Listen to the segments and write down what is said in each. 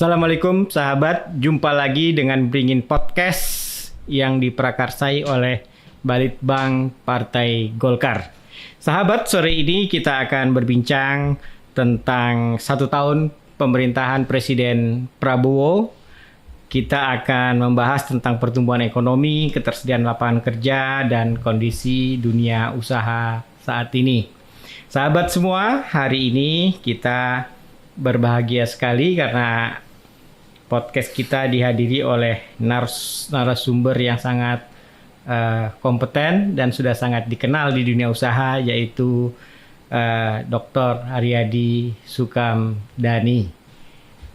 Assalamualaikum sahabat, jumpa lagi dengan Beringin Podcast yang diprakarsai oleh Balitbang Partai Golkar. Sahabat, sore ini kita akan berbincang tentang 1 tahun pemerintahan Presiden Prabowo. Kita akan membahas tentang pertumbuhan ekonomi, ketersediaan lapangan kerja, dan kondisi dunia usaha saat ini. Sahabat semua, hari ini kita berbahagia sekali karena podcast kita dihadiri oleh narasumber yang sangat kompeten dan sudah sangat dikenal di dunia usaha, yaitu Dr. Haryadi Sukamdhani.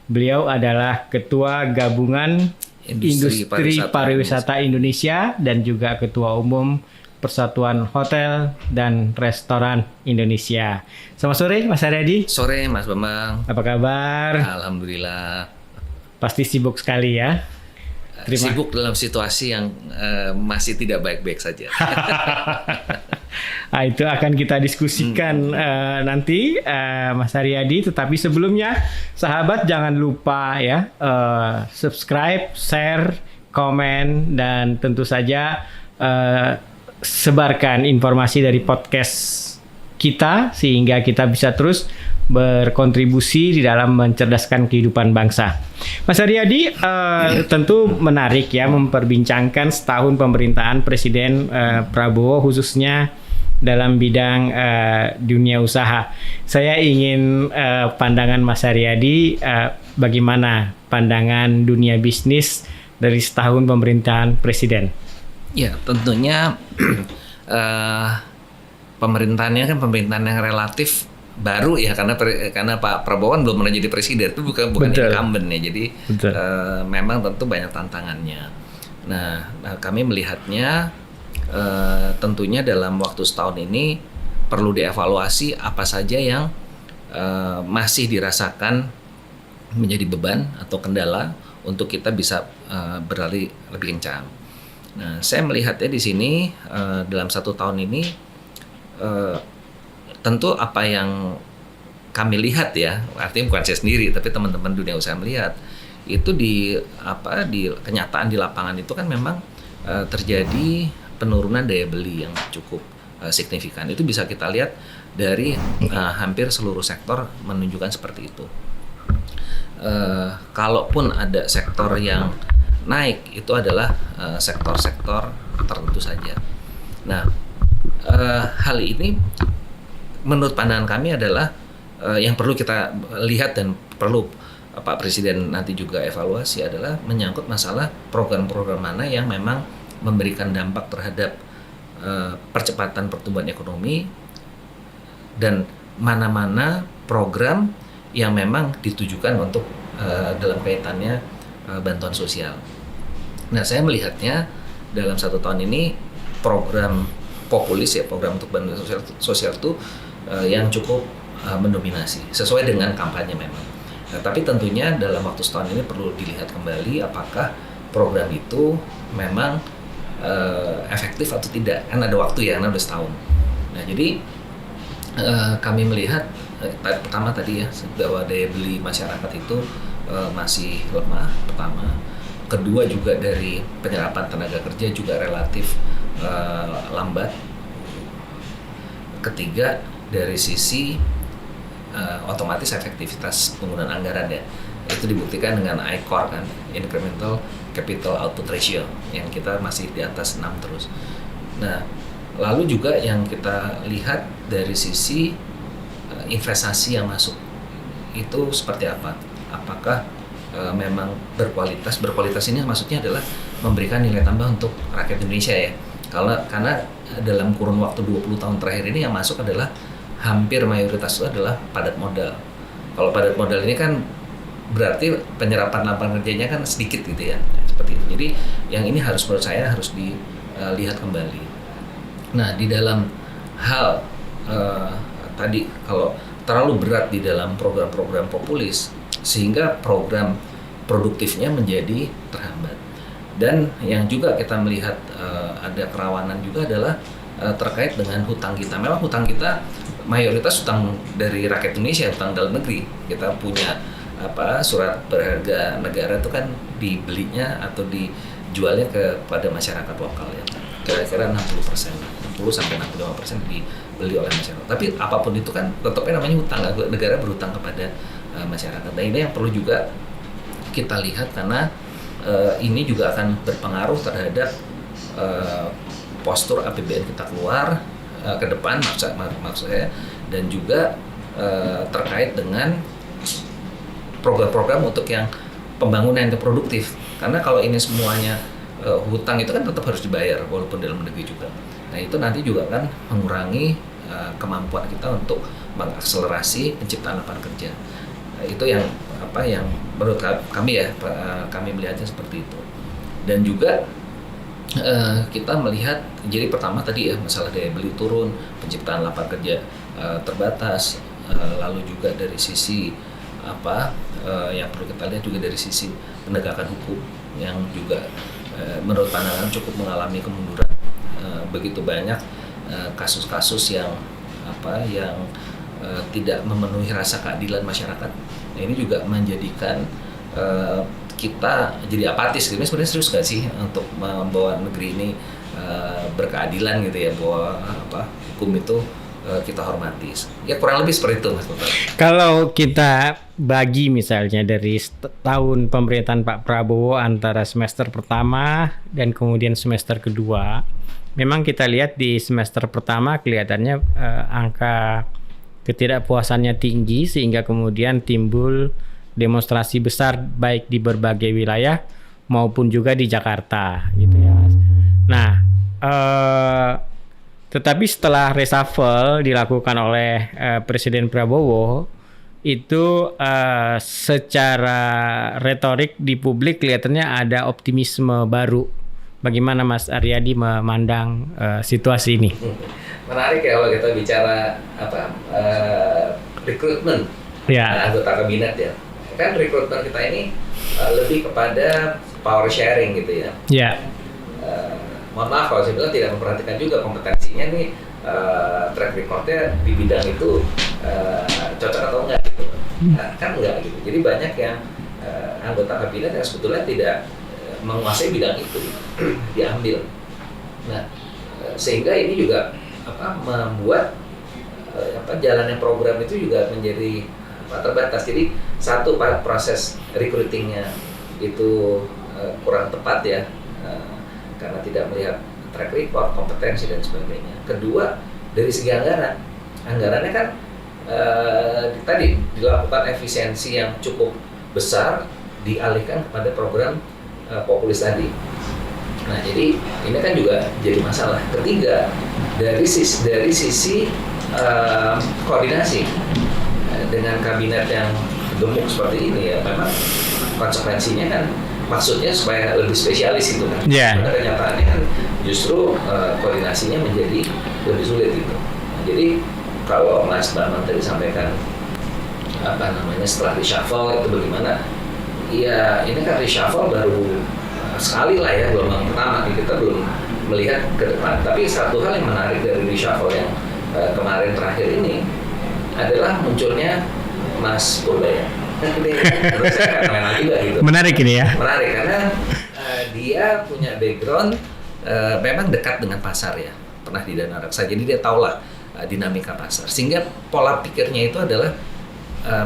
Beliau adalah Ketua Gabungan Industri Pariwisata Indonesia dan juga Ketua Umum Persatuan Hotel dan Restoran Indonesia. Selamat sore Mas Haryadi. Sore Mas Bambang. Apa kabar? Alhamdulillah. Pasti sibuk sekali ya. Sibuk dalam situasi yang masih tidak baik-baik saja. Nah, itu akan kita diskusikan nanti Mas Haryadi. Tetapi sebelumnya sahabat jangan lupa ya subscribe, share, komen, dan tentu saja sebarkan informasi dari podcast kita sehingga kita bisa terus berkontribusi di dalam mencerdaskan kehidupan bangsa. Mas Haryadi, tentu menarik ya memperbincangkan setahun pemerintahan Presiden Prabowo khususnya dalam bidang dunia usaha. Saya ingin pandangan Mas Haryadi, bagaimana pandangan dunia bisnis dari setahun pemerintahan Presiden? Ya, tentunya pemerintahannya kan pemerintahan yang relatif baru ya, karena Pak Prabowo kan belum pernah jadi presiden, itu bukan incumbent ya, jadi memang tentu banyak tantangannya. Nah, kami melihatnya tentunya dalam waktu setahun ini perlu dievaluasi apa saja yang masih dirasakan menjadi beban atau kendala untuk kita bisa beralih lebih kencang. Nah, saya melihatnya di sini dalam 1 tahun ini tentu apa yang kami lihat ya, artinya bukan saya sendiri, tapi teman-teman dunia usaha melihat itu di kenyataan di lapangan itu kan memang terjadi penurunan daya beli yang cukup signifikan. Itu bisa kita lihat dari hampir seluruh sektor menunjukkan seperti itu. Kalaupun ada sektor yang naik, itu adalah sektor-sektor tertentu saja. Nah, hal ini menurut pandangan kami adalah yang perlu kita lihat dan perlu Pak Presiden nanti juga evaluasi adalah menyangkut masalah program-program mana yang memang memberikan dampak terhadap percepatan pertumbuhan ekonomi dan mana-mana program yang memang ditujukan untuk dalam kaitannya bantuan sosial. Nah, saya melihatnya dalam 1 tahun ini program populis ya, program untuk bantuan sosial itu yang cukup mendominasi sesuai dengan kampanye memang. Nah, tapi tentunya dalam waktu setahun ini perlu dilihat kembali apakah program itu memang efektif atau tidak, kan ada waktu ya, karena udah setahun. Nah, jadi kami melihat pertama tadi ya, bahwa daya beli masyarakat itu masih lemah pertama. Kedua juga dari penyerapan tenaga kerja juga relatif lambat. Ketiga dari sisi otomatis efektivitas penggunaan anggaran ya, itu dibuktikan dengan ICOR kan, Incremental Capital Output Ratio, yang kita masih di atas 6 terus. Nah, lalu juga yang kita lihat dari sisi investasi yang masuk itu seperti apa? Apakah memang berkualitas ini maksudnya adalah memberikan nilai tambah untuk rakyat Indonesia ya. Karena dalam kurun waktu 20 tahun terakhir ini yang masuk adalah hampir mayoritas itu adalah padat modal. Kalau padat modal ini kan berarti penyerapan lapangan kerjanya kan sedikit gitu ya, seperti itu. Jadi yang ini menurut saya harus dilihat kembali. Nah, di dalam hal tadi kalau terlalu berat di dalam program-program populis sehingga program produktifnya menjadi terhambat. Dan yang juga kita melihat ada kerawanan juga adalah terkait dengan hutang kita. Memang hutang kita mayoritas hutang dari rakyat Indonesia, hutang dalam negeri. Kita punya surat berharga negara itu kan dibelinya atau dijualnya kepada masyarakat lokal ya. Kira-kira 60%, 60 sampai 65% dibeli oleh masyarakat. Tapi apapun itu kan tetapnya namanya hutang, negara berhutang kepada masyarakat. Nah ini yang perlu juga kita lihat karena ini juga akan berpengaruh terhadap postur APBN kita keluar ke depan maksud saya, dan juga terkait dengan program-program untuk yang pembangunan yang produktif. Karena kalau ini semuanya hutang itu kan tetap harus dibayar walaupun dalam negeri juga. Nah itu nanti juga akan mengurangi kemampuan kita untuk mengakselerasi penciptaan lapangan kerja. Nah, itu yang menurut kami ya, kami melihatnya seperti itu. Dan juga kita melihat, jadi pertama tadi ya masalah daya beli turun, penciptaan lapangan kerja terbatas, lalu juga dari sisi yang perlu kita lihat juga dari sisi penegakan hukum yang juga menurut pandangan cukup mengalami kemunduran. Begitu banyak kasus-kasus yang tidak memenuhi rasa keadilan masyarakat. Nah, ini juga menjadikan kita jadi apatis. Sebenarnya serius nggak sih untuk membawa negeri ini berkeadilan gitu ya, bahwa hukum itu kita hormati. Ya kurang lebih seperti itu Mas Putra. Kalau kita bagi misalnya dari tahun pemerintahan Pak Prabowo antara semester pertama dan kemudian semester kedua, memang kita lihat di semester pertama kelihatannya angka ketidakpuasannya tinggi sehingga kemudian timbul demonstrasi besar baik di berbagai wilayah maupun juga di Jakarta gitu ya. Nah, tetapi setelah reshuffle dilakukan oleh Presiden Prabowo, itu secara retorik di publik kelihatannya ada optimisme baru. Bagaimana Mas Aryadi memandang situasi ini? Menarik ya kalau kita bicara rekrutmen anggota kabinet ya. Kan rekrutmen kita ini lebih kepada power sharing gitu ya. Ya. Mohon maaf kalau saya bilang tidak memperhatikan juga kompetensinya nih, track recordnya di bidang itu cocok atau enggak gitu. Kan enggak gitu. Jadi banyak yang anggota kabinet yang sebetulnya tidak menguasai bidang itu diambil. Nah, sehingga ini juga membuat jalannya program itu juga menjadi terbatas. Jadi satu proses recruitingnya itu kurang tepat ya, karena tidak melihat track record, kompetensi dan sebagainya. Kedua, dari segi anggarannya kan tadi dilakukan efisiensi yang cukup besar dialihkan kepada program populis tadi. Nah, jadi ini kan juga jadi masalah. Ketiga, dari sisi koordinasi dengan kabinet yang gemuk seperti ini ya, memang konsekuensinya kan maksudnya supaya lebih spesialis gitu kan. Yeah. Karena kenyataannya kan justru koordinasinya menjadi lebih sulit gitu. Nah, jadi kalau Mas Bambang tadi sampaikan setelah reshuffle itu bagaimana? Iya, ini kan reshuffle baru sekali lah ya, gelombang pertama kita belum melihat ke depan. Tapi satu hal yang menarik dari reshuffle yang kemarin terakhir ini adalah munculnya Mas Purbaya. Menurut saya fenomenal juga gitu. Menarik ini ya. Menarik karena dia punya background memang dekat dengan pasar ya, pernah di Dana Reksa, jadi dia tahulah dinamika pasar. Sehingga pola pikirnya itu adalah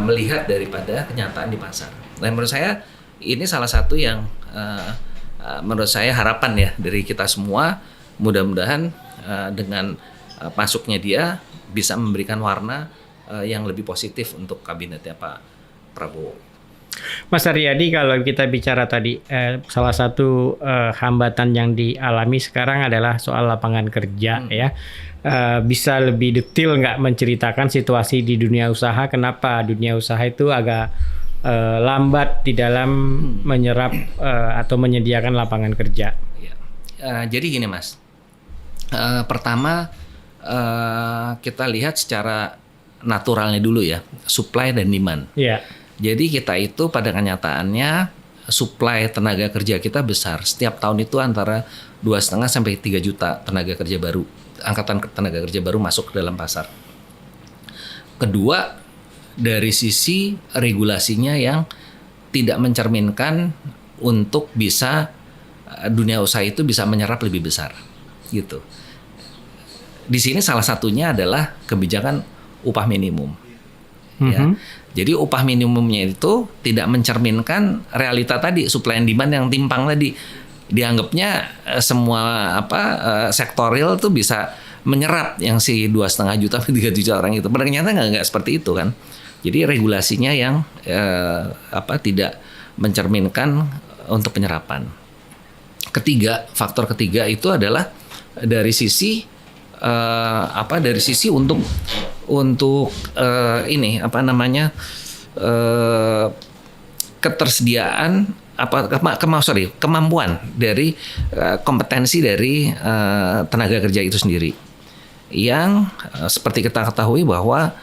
melihat daripada kenyataan di pasar. Nah, menurut saya ini salah satu yang menurut saya harapan ya dari kita semua. Mudah-mudahan dengan masuknya dia bisa memberikan warna yang lebih positif untuk kabinetnya Pak Prabowo. Mas Aryadi, kalau kita bicara tadi salah satu hambatan yang dialami sekarang adalah soal lapangan kerja ya. Bisa lebih detail nggak menceritakan situasi di dunia usaha? Kenapa dunia usaha itu agak lambat di dalam menyerap atau menyediakan lapangan kerja? Ya. Jadi gini Mas, pertama kita lihat secara naturalnya dulu ya, supply dan demand. Yeah. Jadi kita itu pada kenyataannya supply tenaga kerja kita besar. Setiap tahun itu antara 2,5 sampai 3 juta tenaga kerja baru, angkatan tenaga kerja baru masuk ke dalam pasar. Kedua, dari sisi regulasinya yang tidak mencerminkan untuk bisa dunia usaha itu bisa menyerap lebih besar gitu. Di sini salah satunya adalah kebijakan upah minimum. Ya. Jadi upah minimumnya itu tidak mencerminkan realita tadi, supply and demand yang timpang tadi. Dianggapnya semua sektor real tuh bisa menyerap yang si 2,5 juta 3 juta orang itu. Pada kenyataannya nggak seperti itu kan. Jadi regulasinya yang tidak mencerminkan untuk penyerapan. Faktor ketiga itu adalah dari sisi ketersediaan kemampuan dari kompetensi dari tenaga kerja itu sendiri. Yang seperti kita ketahui bahwa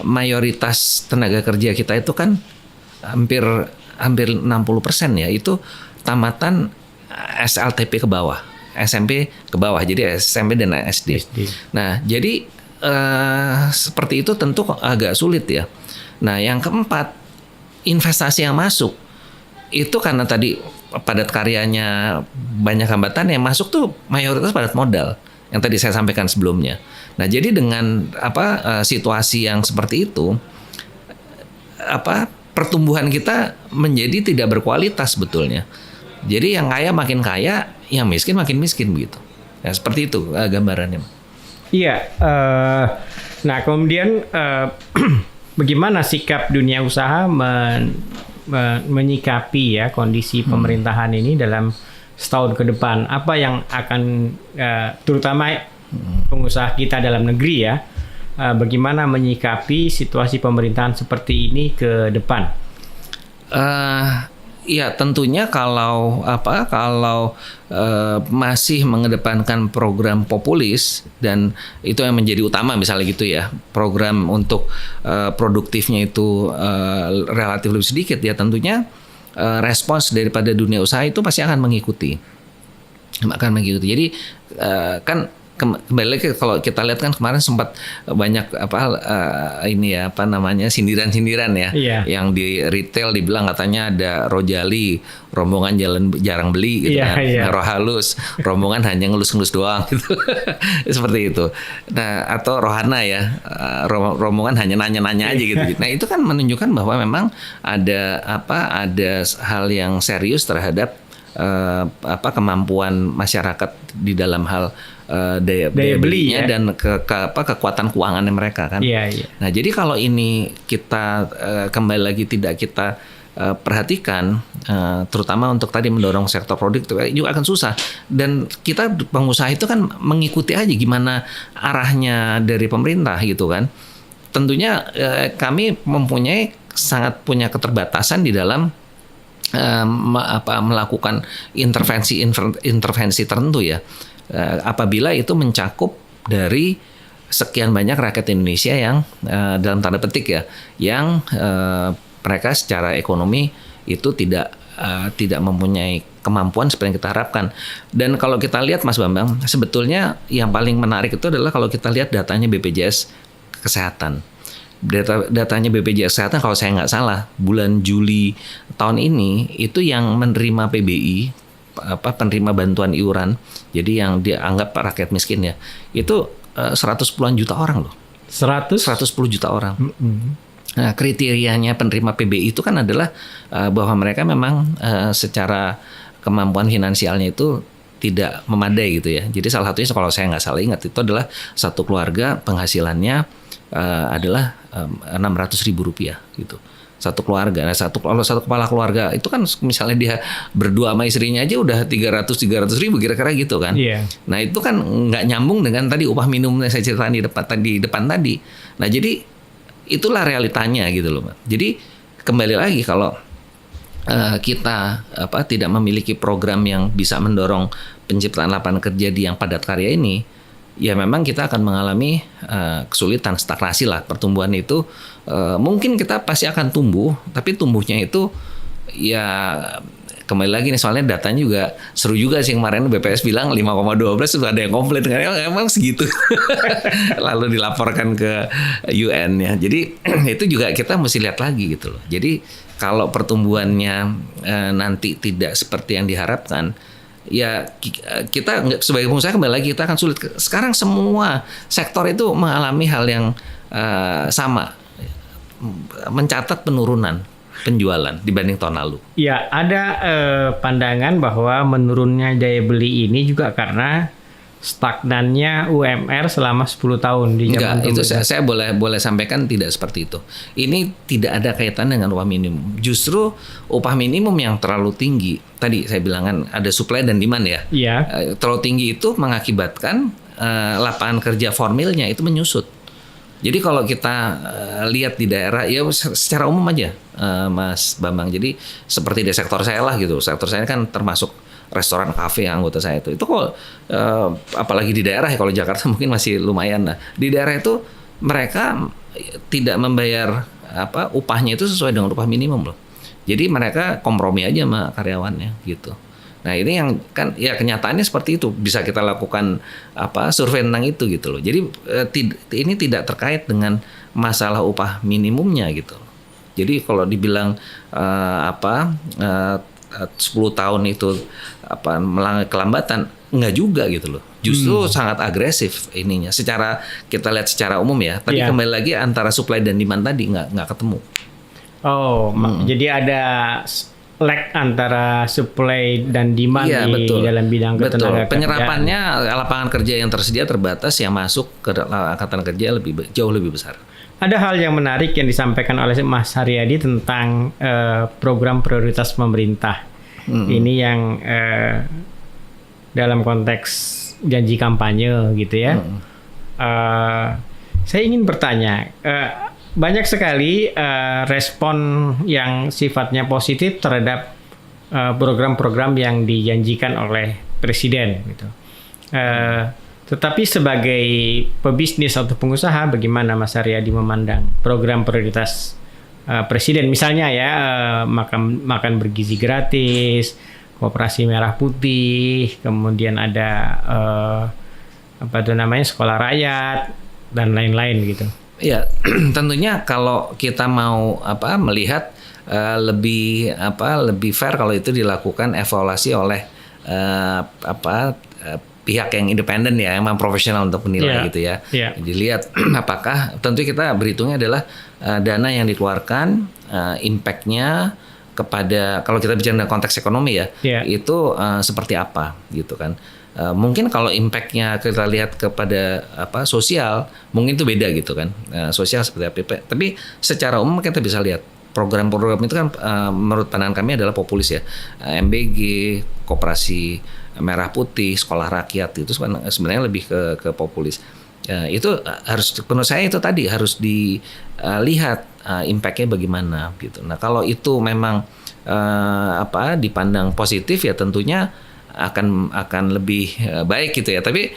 mayoritas tenaga kerja kita itu kan hampir 60% ya itu tamatan SLTP ke bawah, SMP ke bawah, jadi SMP dan SD. Nah, jadi seperti itu tentu agak sulit ya. Nah, yang keempat, investasi yang masuk itu karena tadi padat karyanya banyak hambatan, yang masuk tuh mayoritas padat modal yang tadi saya sampaikan sebelumnya. Nah, jadi dengan situasi yang seperti itu, pertumbuhan kita menjadi tidak berkualitas sebetulnya. Jadi yang kaya makin kaya, yang miskin makin miskin begitu. Ya, seperti itu gambarannya. Iya. Nah, kemudian bagaimana sikap dunia usaha menyikapi ya kondisi pemerintahan ini dalam setahun ke depan? Apa yang akan terutama pengusaha kita dalam negeri ya, bagaimana menyikapi situasi pemerintahan seperti ini ke depan? Ya tentunya kalau masih mengedepankan program populis dan itu yang menjadi utama misalnya gitu ya, program untuk produktifnya itu relatif lebih sedikit ya, tentunya respons daripada dunia usaha itu pasti akan mengikuti. Jadi kan kembali lagi kalau kita lihat kan kemarin sempat banyak sindiran-sindiran ya, yang di retail dibilang katanya ada Rojali, rombongan jarang beli gitu kan, Roh Halus, rombongan hanya ngelus-ngelus doang gitu. Seperti itu. Nah, atau Rohana ya, rombongan hanya nanya-nanya aja gitu. Nah, itu kan menunjukkan bahwa memang ada hal yang serius terhadap kemampuan masyarakat di dalam hal daya belinya ya, dan kekuatan keuangannya mereka kan. Nah, jadi kalau ini kita kembali lagi tidak kita perhatikan, terutama untuk tadi mendorong sektor produktif juga akan susah. Dan kita pengusaha itu kan mengikuti aja gimana arahnya dari pemerintah gitu kan. Tentunya kami sangat punya keterbatasan di dalam melakukan intervensi tertentu ya. Apabila itu mencakup dari sekian banyak rakyat Indonesia yang dalam tanda petik ya, yang mereka secara ekonomi itu tidak mempunyai kemampuan seperti yang kita harapkan. Dan kalau kita lihat Mas Bambang, sebetulnya yang paling menarik itu adalah kalau kita lihat datanya BPJS Kesehatan. Datanya BPJS Kesehatan kalau saya nggak salah bulan Juli tahun ini itu yang menerima PBI, penerima bantuan iuran, jadi yang dianggap rakyat miskin ya, itu 110-an juta orang loh. 110 juta orang. Nah, kriterianya penerima PBI itu kan adalah bahwa mereka memang secara kemampuan finansialnya itu tidak memadai gitu ya. Jadi salah satunya kalau saya nggak salah ingat itu adalah satu keluarga penghasilannya adalah Rp600.000 gitu. Satu keluarga. Nah, kalau satu kepala keluarga itu kan misalnya dia berdua sama istrinya aja udah 300 ribu kira-kira gitu kan. Nah, itu kan nggak nyambung dengan tadi upah minimum yang saya ceritakan di depan tadi. Nah, jadi itulah realitanya gitu loh. Jadi kembali lagi kalau kita tidak memiliki program yang bisa mendorong penciptaan lapangan kerja di yang padat karya ini, ya memang kita akan mengalami kesulitan, stagnasi lah pertumbuhan itu. Mungkin kita pasti akan tumbuh, tapi tumbuhnya itu ya kembali lagi nih soalnya datanya juga seru juga sih, kemarin BPS bilang 5,12 sudah ada yang komplain kan, emang segitu. Lalu dilaporkan ke UN ya. Jadi itu juga kita mesti lihat lagi gitu loh. Jadi kalau pertumbuhannya nanti tidak seperti yang diharapkan, ya kita sebagai pengusaha kembali lagi kita akan sulit. Sekarang semua sektor itu mengalami hal yang sama, mencatat penurunan penjualan dibanding tahun lalu. Ya, ada pandangan bahwa menurunnya daya beli ini juga karena stagnannya UMR selama 10 tahun di zaman Enggak, itu saya boleh sampaikan tidak seperti itu. Ini tidak ada kaitan dengan upah minimum. Justru upah minimum yang terlalu tinggi, tadi saya bilang kan ada supply dan demand ya. Iya. Terlalu tinggi itu mengakibatkan lapangan kerja formilnya itu menyusut. Jadi kalau kita lihat di daerah, ya secara umum aja, Mas Bambang. Jadi seperti di sektor saya lah gitu. Sektor saya kan termasuk restoran, kafe yang anggota saya itu. Itu kok apalagi di daerah ya, kalau Jakarta mungkin masih lumayan. Nah, di daerah itu mereka tidak membayar upahnya itu sesuai dengan upah minimum loh. Jadi mereka kompromi aja sama karyawannya gitu. Nah ini yang kan ya kenyataannya seperti itu, bisa kita lakukan survei tentang itu gitu loh. Jadi ini tidak terkait dengan masalah upah minimumnya gitu. Jadi kalau dibilang 10 tahun itu kelambatan, enggak juga gitu loh. Justru sangat agresif ininya. Secara kita lihat secara umum ya. Tadi kembali lagi antara supply dan demand tadi nggak ketemu. Oh, jadi ada lag antara supply dan demand dalam bidang ketenaga kerjaan. Penyerapannya lapangan kerja yang tersedia terbatas, yang masuk ke angkatan kerja jauh lebih besar. Ada hal yang menarik yang disampaikan oleh Mas Haryadi tentang program prioritas pemerintah. Ini yang dalam konteks janji kampanye gitu ya. Saya ingin bertanya, banyak sekali respon yang sifatnya positif terhadap program-program yang dijanjikan oleh Presiden gitu. Tetapi sebagai pebisnis atau pengusaha, bagaimana Mas Haryadi memandang program prioritas Presiden? Misalnya ya makan bergizi gratis, Koperasi Merah Putih, kemudian ada sekolah rakyat dan lain-lain gitu. Ya, tentunya kalau kita mau melihat lebih fair kalau itu dilakukan evaluasi oleh pihak yang independen ya, emang profesional untuk menilai gitu ya. Dilihat apakah, tentu kita berhitungnya adalah dana yang dikeluarkan, impact-nya kepada, kalau kita bicara dalam konteks ekonomi ya, itu seperti apa gitu kan. Mungkin kalau impact-nya kita lihat kepada sosial, mungkin itu beda gitu kan. Sosial seperti apa. Tapi secara umum kita bisa lihat program-program itu kan menurut pandangan kami adalah populis ya. MBG, Koperasi Merah Putih, Sekolah Rakyat itu sebenarnya lebih ke populis. Itu harus, menurut saya itu tadi harus dilihat impact-nya bagaimana gitu. Nah kalau itu memang dipandang positif ya tentunya akan lebih baik gitu ya. Tapi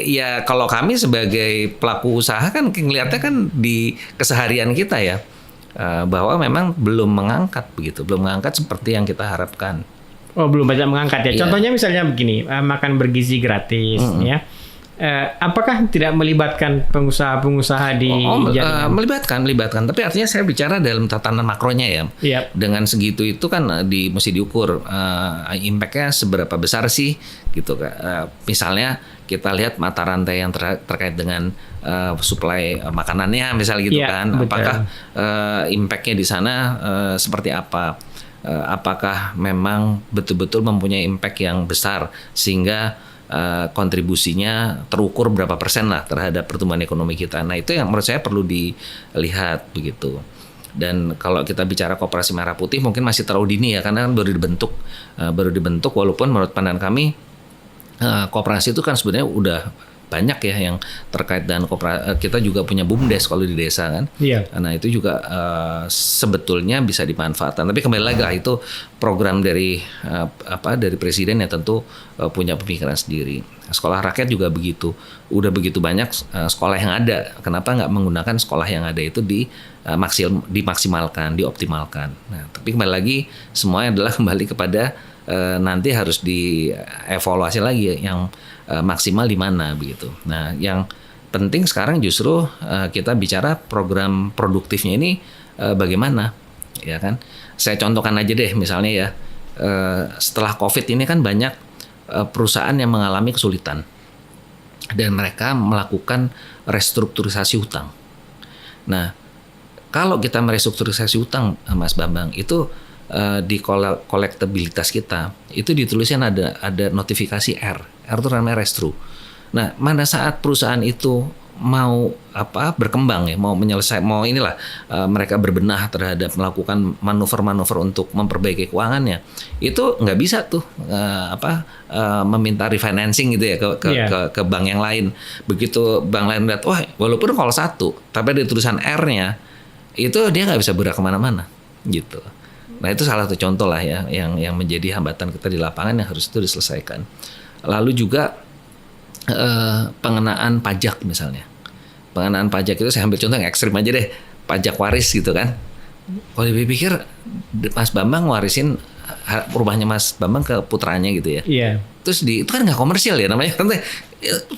ya kalau kami sebagai pelaku usaha kan ngelihatnya kan di keseharian kita ya, bahwa memang belum mengangkat seperti yang kita harapkan. Oh, belum banyak mengangkat ya. Contohnya misalnya begini, makan bergizi gratis ya. Apakah tidak melibatkan pengusaha-pengusaha di melibatkan, tapi artinya saya bicara dalam tatanan makronya ya. Dengan segitu itu kan mesti diukur impact-nya seberapa besar sih gitu. Misalnya kita lihat mata rantai yang terkait dengan suplai makanannya misalnya gitu kan. Apakah impact-nya di sana seperti apa? Apakah memang betul-betul mempunyai impact yang besar sehingga kontribusinya terukur berapa persen lah terhadap pertumbuhan ekonomi kita. Nah itu yang menurut saya perlu dilihat begitu. Dan kalau kita bicara Koperasi Merah Putih mungkin masih terlalu dini ya, karena kan baru dibentuk walaupun menurut pandangan kami koperasi itu kan sebenarnya udah banyak ya yang terkait dengan kita juga punya BUMDes kalau di desa kan. Iya. Nah itu juga sebetulnya bisa dimanfaatkan. Tapi kembali lagi lah itu program dari dari presiden yang tentu punya pemikiran sendiri. Sekolah rakyat juga begitu. Udah begitu banyak sekolah yang ada. Kenapa nggak menggunakan sekolah yang ada itu dimaksimalkan, dioptimalkan. Nah tapi kembali lagi semuanya adalah kembali kepada nanti harus dievaluasi lagi yang maksimal di mana begitu. Nah, yang penting sekarang justru kita bicara program produktifnya ini bagaimana, ya kan? Saya contohkan aja deh, misalnya ya, setelah COVID ini kan banyak perusahaan yang mengalami kesulitan dan mereka melakukan restrukturisasi hutang. Nah, kalau kita merestrukturisasi hutang, Mas Bambang, itu di kolektabilitas kita itu ditulisnya ada notifikasi R itu namanya restru. Nah, mana saat perusahaan itu mau berkembang ya, mau mereka berbenah terhadap melakukan manuver-manuver untuk memperbaiki keuangannya, itu nggak bisa tuh meminta refinancing gitu ya ke bank yang lain. Begitu bank lain lihat, wah walaupun kalau satu tapi ada tulisan R-nya, itu dia nggak bisa bergerak kemana-mana gitu. Nah itu salah satu contoh lah ya yang menjadi hambatan kita di lapangan yang harus itu diselesaikan. Lalu juga pengenaan pajak misalnya. Pengenaan pajak itu saya ambil contoh yang ekstrim aja deh, pajak waris gitu kan. Kalau dipikir Mas Bambang warisin rumahnya Mas Bambang ke putranya gitu ya. Iya. Terus itu kan nggak komersial ya namanya,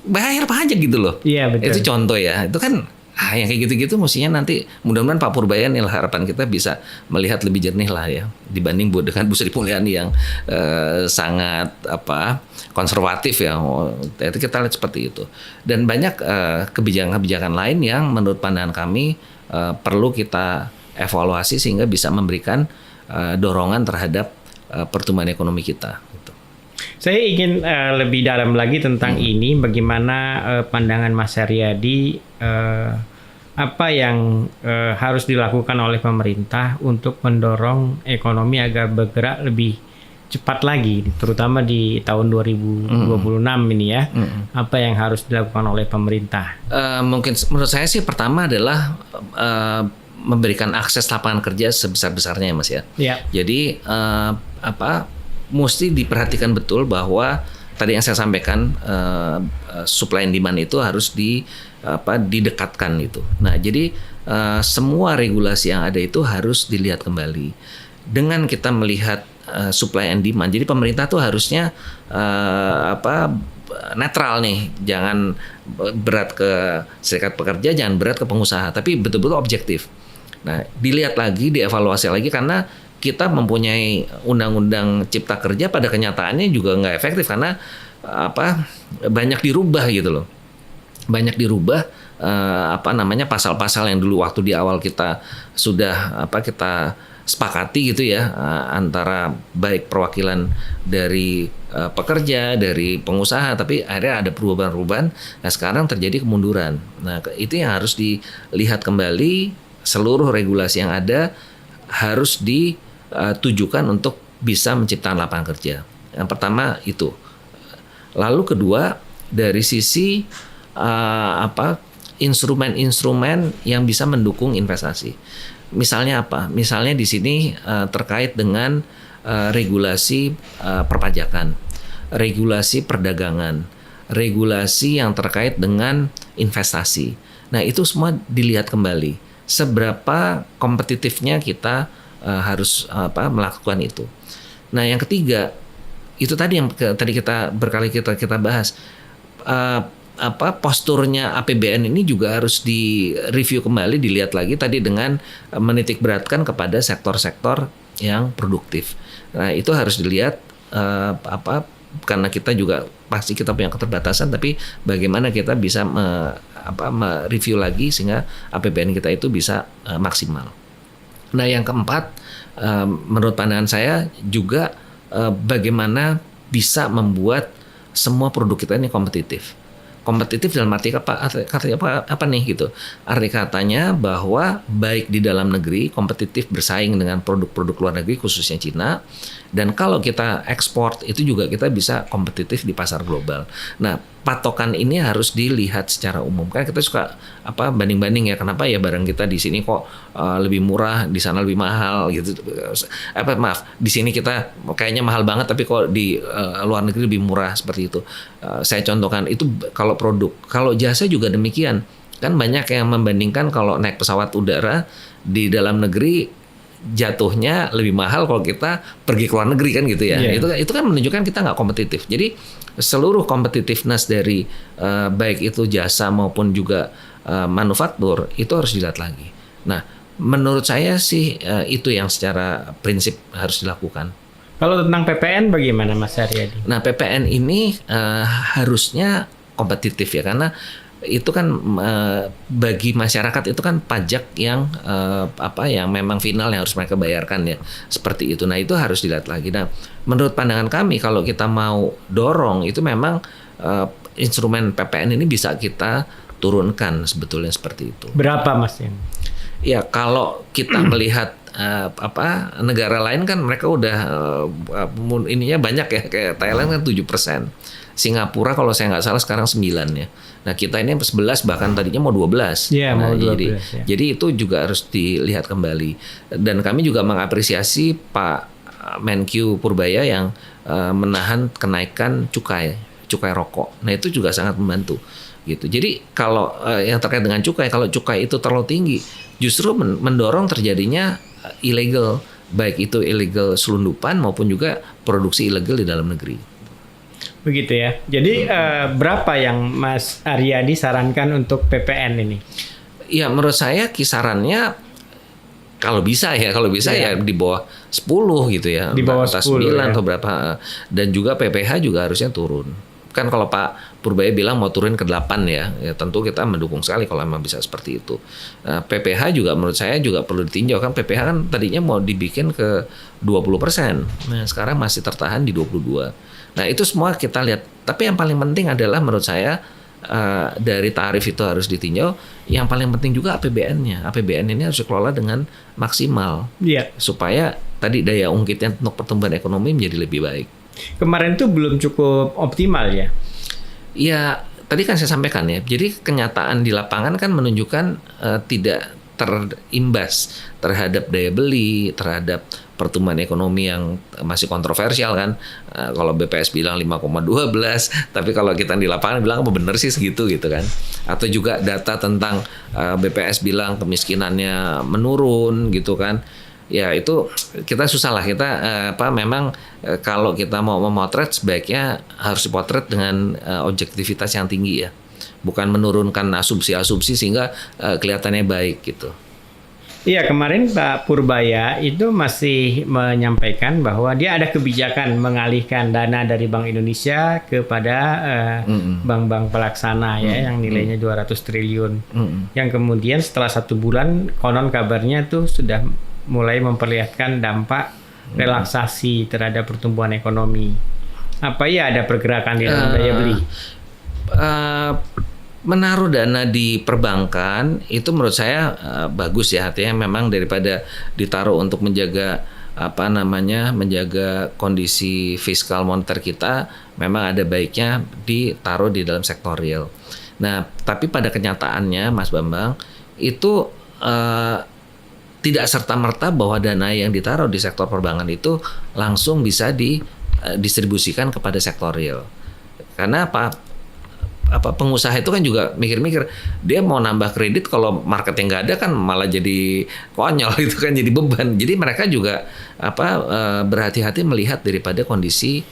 bayar pajak gitu loh. Iya betul. Itu contoh ya, itu kan. Yang kayak gitu-gitu mestinya nanti mudah-mudahan Pak Purbayan nih harapan kita bisa melihat lebih jernih lah ya dibanding dengan Bu Sri Mulyani yang sangat konservatif ya. Itu kita lihat seperti itu. Dan banyak kebijakan-kebijakan lain yang menurut pandangan kami perlu kita evaluasi sehingga bisa memberikan dorongan terhadap pertumbuhan ekonomi kita. Saya ingin lebih dalam lagi tentang ini, bagaimana pandangan Mas Haryadi, apa yang harus dilakukan oleh pemerintah untuk mendorong ekonomi agar bergerak lebih cepat lagi, terutama di tahun 2026 ini ya. Apa yang harus dilakukan oleh pemerintah? Mungkin menurut saya sih pertama adalah memberikan akses lapangan kerja sebesar-besarnya ya Mas ya. Ya. Jadi mesti diperhatikan betul bahwa tadi yang saya sampaikan supply and demand itu harus didekatkan itu. Nah, jadi semua regulasi yang ada itu harus dilihat kembali. Dengan kita melihat supply and demand, jadi pemerintah tuh harusnya netral nih, jangan berat ke serikat pekerja, jangan berat ke pengusaha, tapi betul-betul objektif. Nah, dilihat lagi, dievaluasi lagi karena kita mempunyai undang-undang cipta kerja pada kenyataannya juga nggak efektif karena banyak dirubah gitu loh. Banyak dirubah pasal-pasal yang dulu waktu di awal kita sudah kita sepakati gitu ya antara baik perwakilan dari pekerja, dari pengusaha, tapi akhirnya ada perubahan-perubahan. Nah, sekarang terjadi kemunduran. Nah, itu yang harus dilihat kembali, seluruh regulasi yang ada harus ditujukan untuk bisa menciptakan lapangan kerja. Yang pertama itu. Lalu kedua dari sisi instrumen-instrumen yang bisa mendukung investasi. Misalnya apa? Misalnya di sini terkait dengan regulasi perpajakan, regulasi perdagangan, regulasi yang terkait dengan investasi. Nah, itu semua dilihat kembali. Seberapa kompetitifnya kita harus melakukan itu. Nah, yang ketiga itu tadi yang tadi kita berkali kita bahas, posturnya APBN ini juga harus direview kembali, dilihat lagi tadi dengan menitik beratkan kepada sektor-sektor yang produktif. Nah, itu harus dilihat karena kita juga pasti kita punya keterbatasan, tapi bagaimana kita bisa mereview lagi sehingga APBN kita itu bisa maksimal. Nah, yang keempat, menurut pandangan saya juga bagaimana bisa membuat semua produk kita ini kompetitif. Kompetitif dalam arti apa nih gitu. Arti katanya bahwa baik di dalam negeri kompetitif bersaing dengan produk-produk luar negeri khususnya Cina, dan kalau kita ekspor itu juga kita bisa kompetitif di pasar global. Nah, patokan ini harus dilihat secara umum. Kan kita suka banding-banding ya, kenapa ya barang kita di sini kok lebih murah, di sana lebih mahal gitu. Di sini kita kayaknya mahal banget tapi kok di luar negeri lebih murah, seperti itu. Saya contohkan itu kalau produk. Kalau jasa juga demikian. Kan banyak yang membandingkan kalau naik pesawat udara di dalam negeri jatuhnya lebih mahal kalau kita pergi ke luar negeri kan gitu ya. Yeah. Itu kan menunjukkan kita nggak kompetitif. Jadi seluruh competitiveness dari baik itu jasa maupun juga manufaktur itu harus dilihat lagi. Nah, menurut saya sih itu yang secara prinsip harus dilakukan. Kalau tentang PPN bagaimana Mas Haryadi? Nah, PPN ini harusnya kompetitif ya, karena itu kan bagi masyarakat itu kan pajak yang yang memang final yang harus mereka bayarkan ya, seperti itu. Nah, itu harus dilihat lagi. Nah, menurut pandangan kami kalau kita mau dorong itu memang instrumen PPN ini bisa kita turunkan sebetulnya, seperti itu. Berapa Mas ya? Ya, kalau kita melihat negara lain kan mereka udah ininya banyak ya, kayak Thailand kan 7%. Singapura kalau saya nggak salah sekarang 9 ya. Nah, kita ini 11 bahkan tadinya mau 12. Iya, nah, mau 12 jadi itu juga harus dilihat kembali. Dan kami juga mengapresiasi Pak Menkyu Purbaya yang menahan kenaikan cukai rokok. Nah, itu juga sangat membantu gitu. Jadi kalau yang terkait dengan cukai, kalau cukai itu terlalu tinggi, justru mendorong terjadinya illegal, baik itu illegal selundupan maupun juga produksi ilegal di dalam negeri. Begitu ya. Jadi berapa yang Mas Haryadi sarankan untuk PPN ini? Ya, menurut saya kisarannya kalau bisa ya di bawah 10 gitu ya. Di bawah 10 9 ya. atau berapa. Dan juga PPh juga harusnya turun. Kan kalau Pak Purbaya bilang mau turun ke 8 ya tentu kita mendukung sekali kalau memang bisa seperti itu. Nah, PPh juga menurut saya juga perlu ditinjau, kan PPh kan tadinya mau dibikin ke 20%. Nah, sekarang masih tertahan di 22%. Nah, itu semua kita lihat. Tapi yang paling penting adalah menurut saya dari tarif itu harus ditinjau. Yang paling penting juga APBN-nya. APBN ini harus dikelola dengan maksimal. Iya. Supaya tadi daya ungkitnya untuk pertumbuhan ekonomi menjadi lebih baik. Kemarin tuh belum cukup optimal ya? Ya, tadi kan saya sampaikan ya. Jadi kenyataan di lapangan kan menunjukkan tidak terimbas terhadap daya beli, terhadap pertumbuhan ekonomi yang masih kontroversial kan. Kalau BPS bilang 5,12, tapi kalau kita di lapangan bilang apa bener sih segitu gitu kan. Atau juga data tentang BPS bilang kemiskinannya menurun gitu kan. Ya itu kita susah lah, kita memang kalau kita mau memotret sebaiknya harus dipotret dengan objektivitas yang tinggi ya. Bukan menurunkan asumsi-asumsi sehingga kelihatannya baik gitu. Iya, kemarin Pak Purbaya itu masih menyampaikan bahwa dia ada kebijakan mengalihkan dana dari Bank Indonesia kepada bank-bank pelaksana ya yang nilainya 200 triliun. Yang kemudian setelah 1 bulan konon kabarnya tuh sudah mulai memperlihatkan dampak relaksasi terhadap pertumbuhan ekonomi. Apa ya ada pergerakan di dalam daya beli? Menaruh dana di perbankan itu menurut saya bagus ya, artinya memang daripada ditaruh untuk menjaga menjaga kondisi fiskal moneter kita, memang ada baiknya ditaruh di dalam sektor real. Nah, tapi pada kenyataannya Mas Bambang itu tidak serta-merta bahwa dana yang ditaruh di sektor perbankan itu langsung bisa didistribusikan kepada sektor real. Karena pengusaha itu kan juga mikir-mikir, dia mau nambah kredit kalau marketnya nggak ada kan malah jadi konyol, itu kan jadi beban. Jadi mereka juga berhati-hati melihat daripada kondisi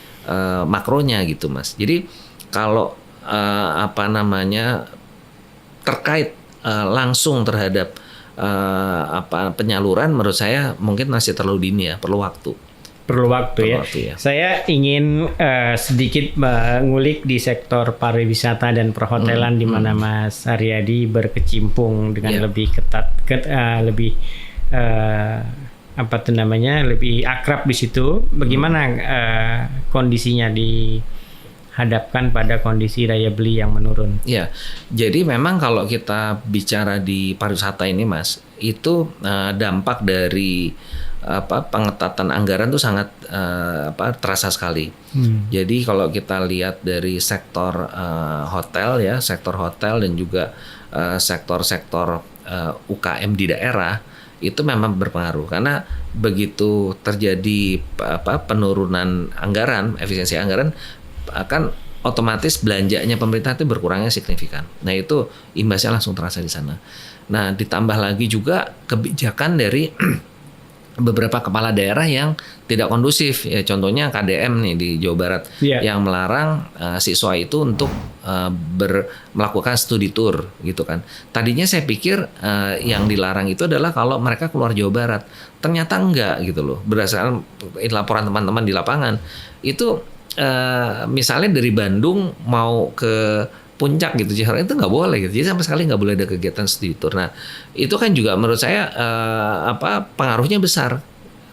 makronya gitu Mas. Jadi kalau terkait langsung terhadap penyaluran, menurut saya mungkin masih terlalu dini ya, perlu waktu. Perlu waktu ya. Saya ingin sedikit mengulik di sektor pariwisata dan perhotelan di mana Mas Haryadi berkecimpung dengan lebih ketat, lebih lebih akrab di situ. Bagaimana kondisinya dihadapkan pada kondisi daya beli yang menurun? Ya, jadi memang kalau kita bicara di pariwisata ini Mas, itu dampak dari pengetatan anggaran tuh sangat terasa sekali. Jadi kalau kita lihat dari sektor hotel ya, sektor hotel dan juga sektor-sektor UKM di daerah itu memang berpengaruh karena begitu terjadi penurunan anggaran, efisiensi anggaran akan otomatis belanjanya pemerintah itu berkurangnya signifikan. Nah itu imbasnya langsung terasa di sana. Nah ditambah lagi juga kebijakan dari beberapa kepala daerah yang tidak kondusif ya, contohnya KDM nih di Jawa Barat yang melarang siswa itu untuk melakukan studi tour gitu kan. Tadinya saya pikir yang dilarang itu adalah kalau mereka keluar Jawa Barat, ternyata enggak gitu loh. Berdasarkan laporan teman-teman di lapangan itu misalnya dari Bandung mau ke Puncak gitu, Jakarta itu nggak boleh gitu. Jadi sama sekali nggak boleh ada kegiatan studi tour. Nah itu kan juga menurut saya pengaruhnya besar.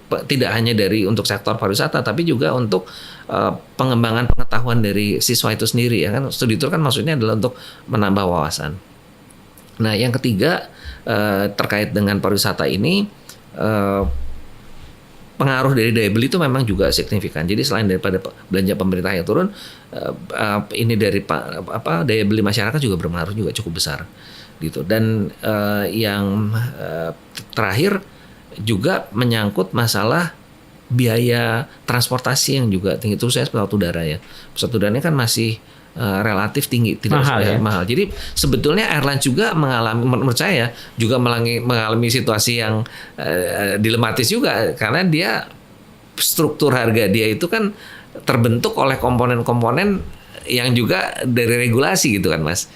Tidak hanya dari untuk sektor pariwisata, tapi juga untuk pengembangan pengetahuan dari siswa itu sendiri ya kan. Studi tour kan maksudnya adalah untuk menambah wawasan. Nah yang ketiga terkait dengan pariwisata ini. Pengaruh dari daya beli itu memang juga signifikan. Jadi selain daripada belanja pemerintah yang turun, ini dari daya beli masyarakat juga berpengaruh juga cukup besar, gitu. Dan yang terakhir juga menyangkut masalah biaya transportasi yang juga tinggi. Terus saya pesawat udara ya, pesawat udaranya kan masih relatif tinggi, tidak mahal. Jadi sebetulnya airline juga menurut saya juga mengalami situasi yang dilematis juga karena dia struktur harga dia itu kan terbentuk oleh komponen-komponen yang juga dari regulasi gitu kan Mas.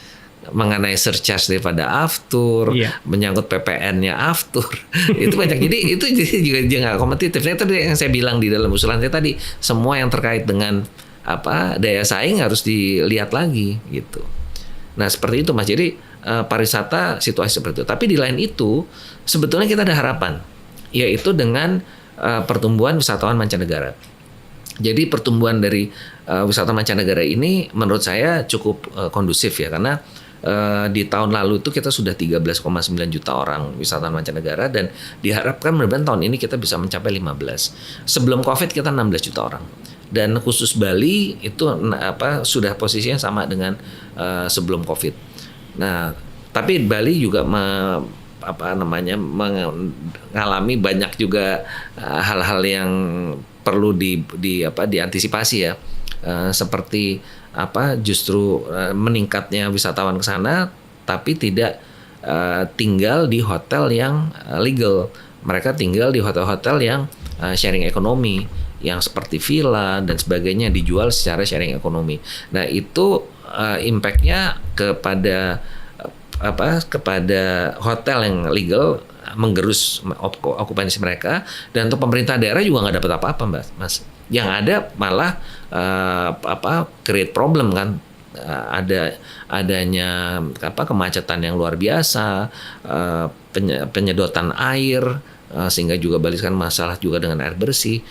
Mengenai surcharge daripada aftur, menyangkut PPN-nya aftur, itu banyak. Jadi itu juga nggak kompetitif. Nah, itu yang saya bilang di dalam usulan saya tadi, semua yang terkait dengan daya saing harus dilihat lagi gitu. Nah seperti itu Mas. Jadi pariwisata situasi seperti itu. Tapi di lain itu sebetulnya kita ada harapan, yaitu dengan pertumbuhan wisatawan mancanegara. Jadi pertumbuhan dari wisatawan mancanegara ini menurut saya cukup kondusif ya karena di tahun lalu itu kita sudah 13,9 juta orang wisatawan mancanegara dan diharapkan mudah-mudahan tahun ini kita bisa mencapai 15. Sebelum Covid kita 16 juta orang. Dan khusus Bali itu sudah posisinya sama dengan sebelum Covid. Nah, tapi Bali juga mengalami banyak juga hal-hal yang perlu diantisipasi ya. Seperti justru meningkatnya wisatawan ke sana tapi tidak tinggal di hotel yang legal. Mereka tinggal di hotel-hotel yang sharing ekonomi, yang seperti villa dan sebagainya dijual secara sharing ekonomi. Nah itu impact-nya kepada hotel yang legal menggerus okupansi mereka dan untuk pemerintah daerah juga nggak dapat apa-apa Mas. Yang ada malah create problem kan. Adanya kemacetan yang luar biasa, penyedotan air. Sehingga juga balikan masalah juga dengan air bersih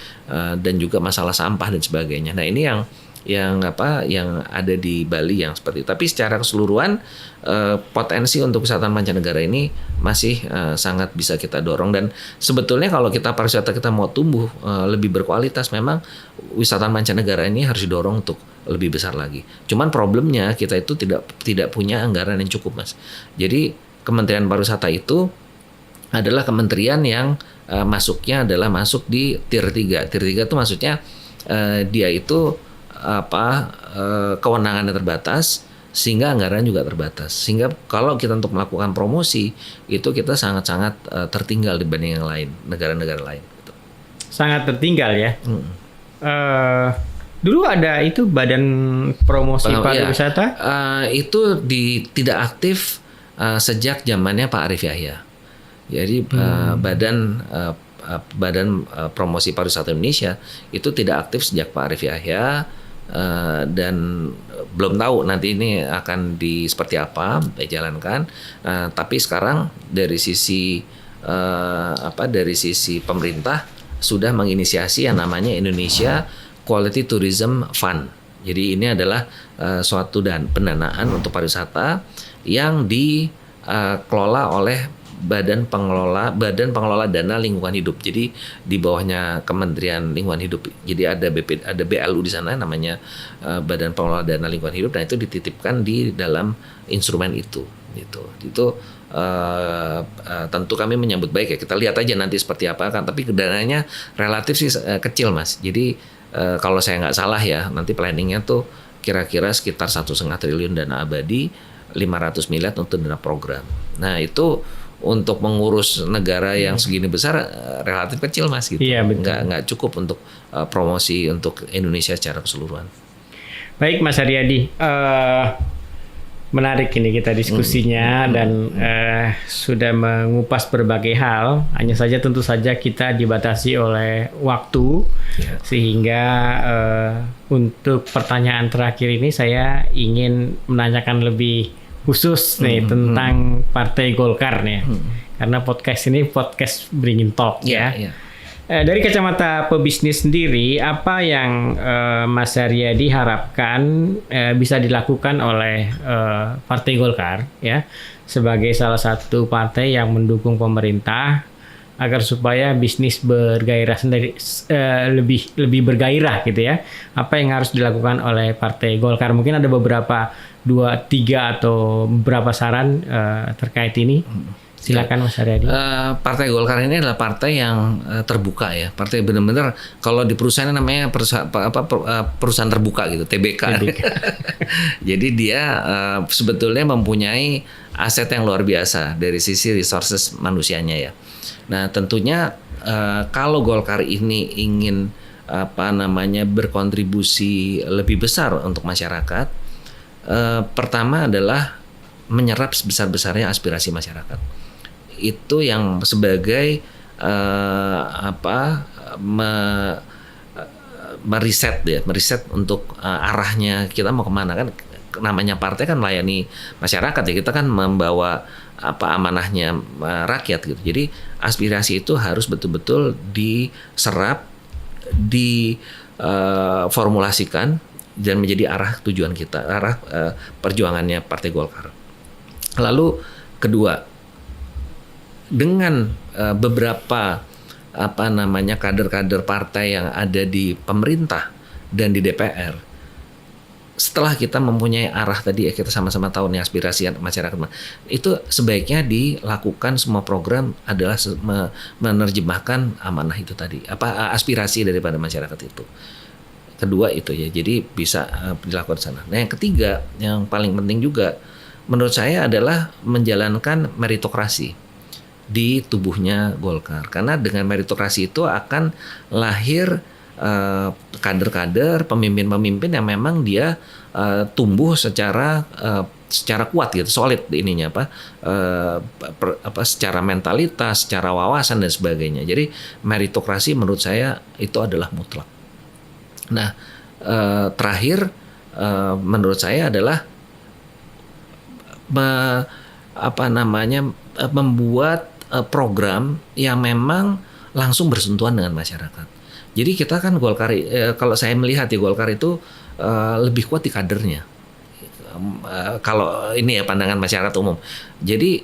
dan juga masalah sampah dan sebagainya. Nah ini yang ada di Bali yang seperti itu. Tapi secara keseluruhan potensi untuk wisatawan mancanegara ini masih sangat bisa kita dorong dan sebetulnya kalau pariwisata kita mau tumbuh lebih berkualitas memang wisatawan mancanegara ini harus didorong untuk lebih besar lagi. Cuman problemnya kita itu tidak punya anggaran yang cukup Mas. Jadi Kementerian Pariwisata itu adalah kementerian yang masuknya adalah masuk di tier 3. Tier 3 itu maksudnya dia itu kewenangannya terbatas sehingga anggaran juga terbatas. Sehingga kalau kita untuk melakukan promosi itu kita sangat-sangat tertinggal dibanding yang lain, negara-negara lain gitu. Sangat tertinggal ya. Dulu ada itu Badan Promosi Pariwisata itu tidak aktif sejak zamannya Pak Arief Yahya. Jadi Badan Promosi Pariwisata Indonesia itu tidak aktif sejak Pak Arief Yahya dan belum tahu nanti ini akan seperti apa dijalankan. Tapi sekarang dari sisi pemerintah sudah menginisiasi yang namanya Indonesia Quality Tourism Fund. Jadi ini adalah suatu pendanaan untuk pariwisata yang dikelola oleh Badan Pengelola Dana Lingkungan Hidup. Jadi di bawahnya Kementerian Lingkungan Hidup. Jadi ada BLU di sana namanya Badan Pengelola Dana Lingkungan Hidup. Nah itu dititipkan di dalam instrumen itu. Gitu. Itu tentu kami menyambut baik ya. Kita lihat aja nanti seperti apa kan. Tapi dananya relatif sih kecil Mas. Jadi kalau saya nggak salah ya nanti planningnya tuh kira-kira sekitar 1,5 triliun dana abadi, 500 miliar untuk dana program. Nah itu untuk mengurus negara yang segini besar relatif kecil Mas gitu. Iya, betul. Nggak cukup untuk promosi untuk Indonesia secara keseluruhan. Baik Mas Haryadi, menarik ini kita diskusinya dan sudah mengupas berbagai hal. Hanya saja tentu saja kita dibatasi oleh waktu, sehingga untuk pertanyaan terakhir ini saya ingin menanyakan lebih khusus nih tentang Partai Golkar nih, karena podcast ini podcast Bringing Talk ya. Dari kacamata pebisnis sendiri, apa yang Mas Haryadi harapkan bisa dilakukan oleh Partai Golkar ya sebagai salah satu partai yang mendukung pemerintah agar supaya bisnis bergairah sendiri, lebih bergairah gitu ya. Apa yang harus dilakukan oleh Partai Golkar? Mungkin ada beberapa 2, 3 atau beberapa saran terkait ini. Silakan Mas Haryadi. Partai Golkar ini adalah partai yang terbuka ya. Partai benar-benar kalau di perusahaan namanya perusahaan terbuka gitu, TBK. Jadi dia sebetulnya mempunyai aset yang luar biasa dari sisi resources manusianya ya. Nah, tentunya kalau Golkar ini ingin berkontribusi lebih besar untuk masyarakat, pertama adalah menyerap sebesar-besarnya aspirasi masyarakat. Itu yang sebagai meriset untuk arahnya kita mau kemana kan. Namanya partai kan melayani masyarakat ya, kita kan membawa amanahnya rakyat gitu. Jadi aspirasi itu harus betul-betul diserap, diformulasikan dan menjadi arah tujuan kita, arah perjuangannya Partai Golkar. Lalu kedua, dengan beberapa kader-kader partai yang ada di pemerintah dan di DPR, setelah kita mempunyai arah tadi ya, kita sama-sama tahu nih aspirasi masyarakat, itu sebaiknya dilakukan semua program adalah menerjemahkan amanah itu tadi, aspirasi daripada masyarakat itu. Kedua itu ya, jadi bisa dilakukan sana. Nah yang ketiga, yang paling penting juga menurut saya adalah menjalankan meritokrasi di tubuhnya Golkar. Karena dengan meritokrasi itu akan lahir kader-kader, pemimpin-pemimpin yang memang dia tumbuh secara kuat gitu, solid ininya secara mentalitas, secara wawasan dan sebagainya. Jadi meritokrasi menurut saya itu adalah mutlak. Nah, terakhir menurut saya adalah membuat program yang memang langsung bersentuhan dengan masyarakat. Jadi kita kan Golkar, kalau saya melihat ya Golkar itu lebih kuat di kadernya. Kalau ini ya pandangan masyarakat umum. Jadi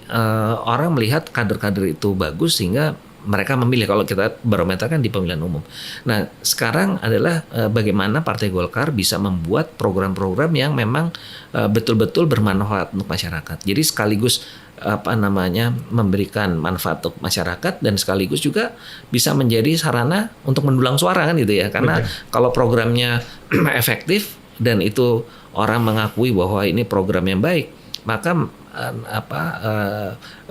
orang melihat kader-kader itu bagus sehingga mereka memilih. Kalau kita barometer kan di pemilihan umum. Nah sekarang adalah bagaimana Partai Golkar bisa membuat program-program yang memang betul-betul bermanfaat untuk masyarakat. Jadi sekaligus memberikan manfaat untuk masyarakat dan sekaligus juga bisa menjadi sarana untuk mendulang suara kan gitu ya. Karena kalau programnya efektif dan itu orang mengakui bahwa ini program yang baik, maka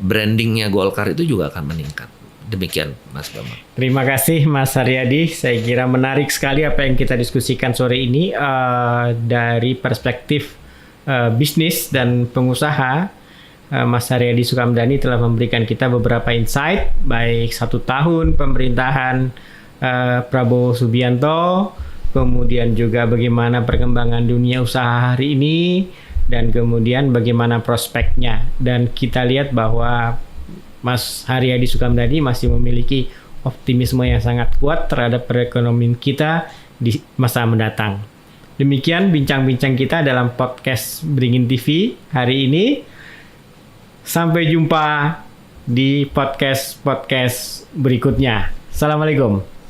brandingnya Golkar itu juga akan meningkat. Demikian Mas Bambang. Terima kasih Mas Haryadi. Saya kira menarik sekali apa yang kita diskusikan sore ini dari perspektif bisnis dan pengusaha. Mas Haryadi Sukamdhani telah memberikan kita beberapa insight, baik 1 tahun pemerintahan Prabowo Subianto, kemudian juga bagaimana perkembangan dunia usaha hari ini, dan kemudian bagaimana prospeknya. Dan kita lihat bahwa Mas Haryadi Sukamdhani masih memiliki optimisme yang sangat kuat terhadap perekonomian kita di masa mendatang. Demikian bincang-bincang kita dalam podcast Bringing TV hari ini. Sampai jumpa di podcast berikutnya. Assalamualaikum.